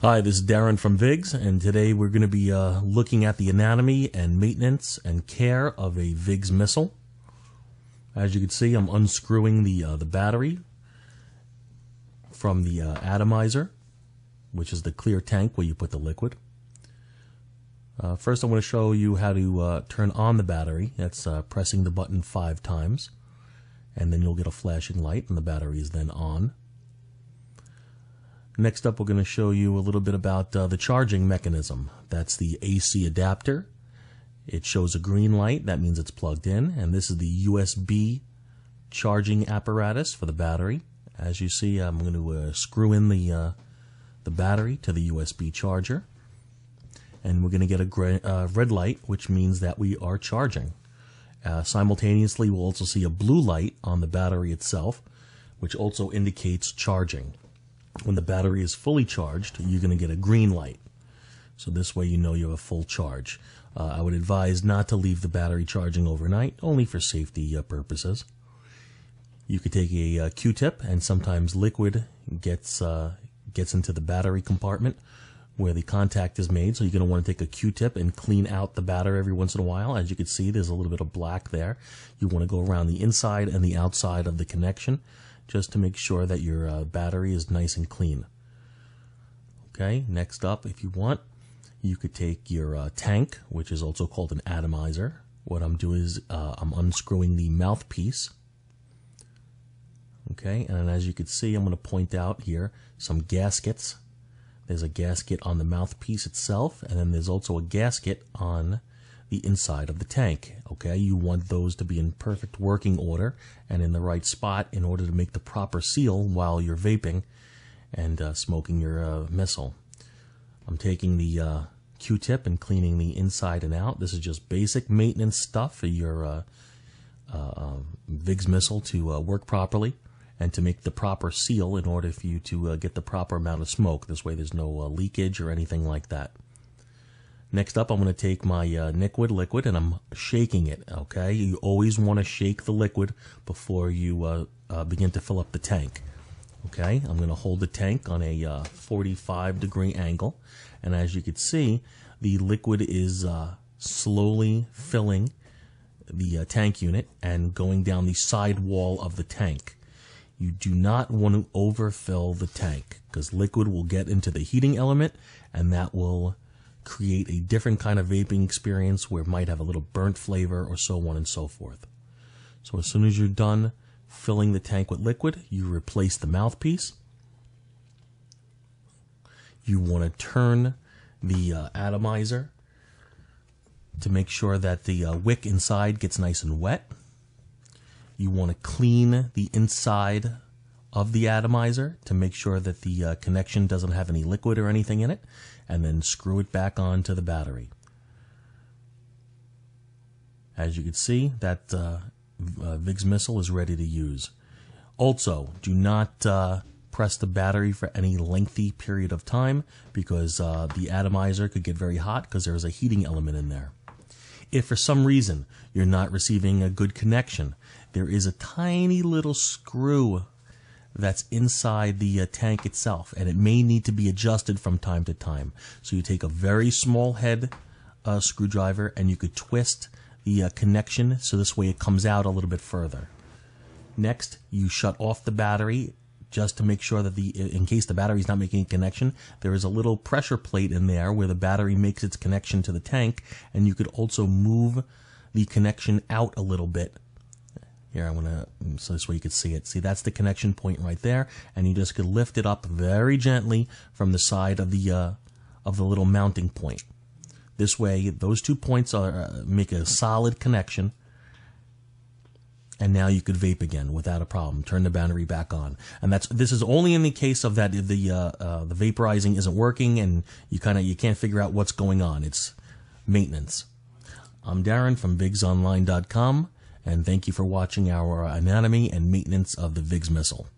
Hi, this is Darren from Vigs, and today we're going to be looking at the anatomy and maintenance and care of a Vigs missile. As you can see, I'm unscrewing the battery from the atomizer, which is the clear tank where you put the liquid. First, I want to show you how to turn on the battery. That's pressing the button 5 times, and then you'll get a flashing light, and the battery is then on. Next up, we're going to show you a little bit about the charging mechanism. That's the AC adapter. It shows a green light. That means it's plugged in. And this is the USB charging apparatus for the battery. As you see, I'm going to screw in the battery to the USB charger. And we're going to get a red light, which means that we are charging. Simultaneously, we'll also see a blue light on the battery itself, which also indicates charging. When the battery is fully charged, you're going to get a green light. So this way you know you have a full charge. I would advise not to leave the battery charging overnight, only for safety purposes. You could take a Q-tip, and sometimes liquid gets into the battery compartment where the contact is made. So you're going to want to take a Q-tip and clean out the battery every once in a while. As you can see, there's a little bit of black there. You want to go around the inside and the outside of the connection, just to make sure that your battery is nice and clean. Okay, next up, if you want, you could take your tank, which is also called an atomizer. What I'm doing is I'm unscrewing the mouthpiece. Okay, and as you can see, I'm going to point out here some gaskets. There's a gasket on the mouthpiece itself, and then there's also a gasket on the inside of the tank. Okay, you want those to be in perfect working order and in the right spot in order to make the proper seal while you're vaping and smoking your missile. I'm taking the Q-tip and cleaning the inside and out. This is just basic maintenance stuff for your Vigs missile to work properly and to make the proper seal in order for you to get the proper amount of smoke. This way there's no leakage or anything like that. Next up, I'm going to take my niquid liquid and I'm shaking it, okay? You always want to shake the liquid before you begin to fill up the tank, okay? I'm going to hold the tank on a 45-degree angle, and as you can see, the liquid is slowly filling the tank unit and going down the side wall of the tank. You do not want to overfill the tank because liquid will get into the heating element, and that will create a different kind of vaping experience where it might have a little burnt flavor or so on and so forth. So as soon as you're done filling the tank with liquid, you replace the mouthpiece. You want to turn the atomizer to make sure that the wick inside gets nice and wet. You want to clean the inside of the atomizer to make sure that the connection doesn't have any liquid or anything in it, and then screw it back onto the battery. As you can see, that Vigs missile is ready to use. Also, do not press the battery for any lengthy period of time because the atomizer could get very hot because there is a heating element in there. If for some reason you're not receiving a good connection, there is a tiny little screw that's inside the tank itself, and it may need to be adjusted from time to time. So you take a very small head screwdriver and you could twist the connection so this way it comes out a little bit further. Next, you shut off the battery just to make sure that in case the battery is not making a connection, there is a little pressure plate in there where the battery makes its connection to the tank, and you could also move the connection out a little bit. Here, I want to, so this way you can see it. See, that's the connection point right there, and you just could lift it up very gently from the side of the little mounting point. This way, those 2 points make a solid connection, and now you could vape again without a problem. Turn the battery back on, and this is only in the case of that if the vaporizing isn't working and you can't figure out what's going on. It's maintenance. I'm Darren from VigsOnline.com. And thank you for watching our anatomy and maintenance of the Vigs missile.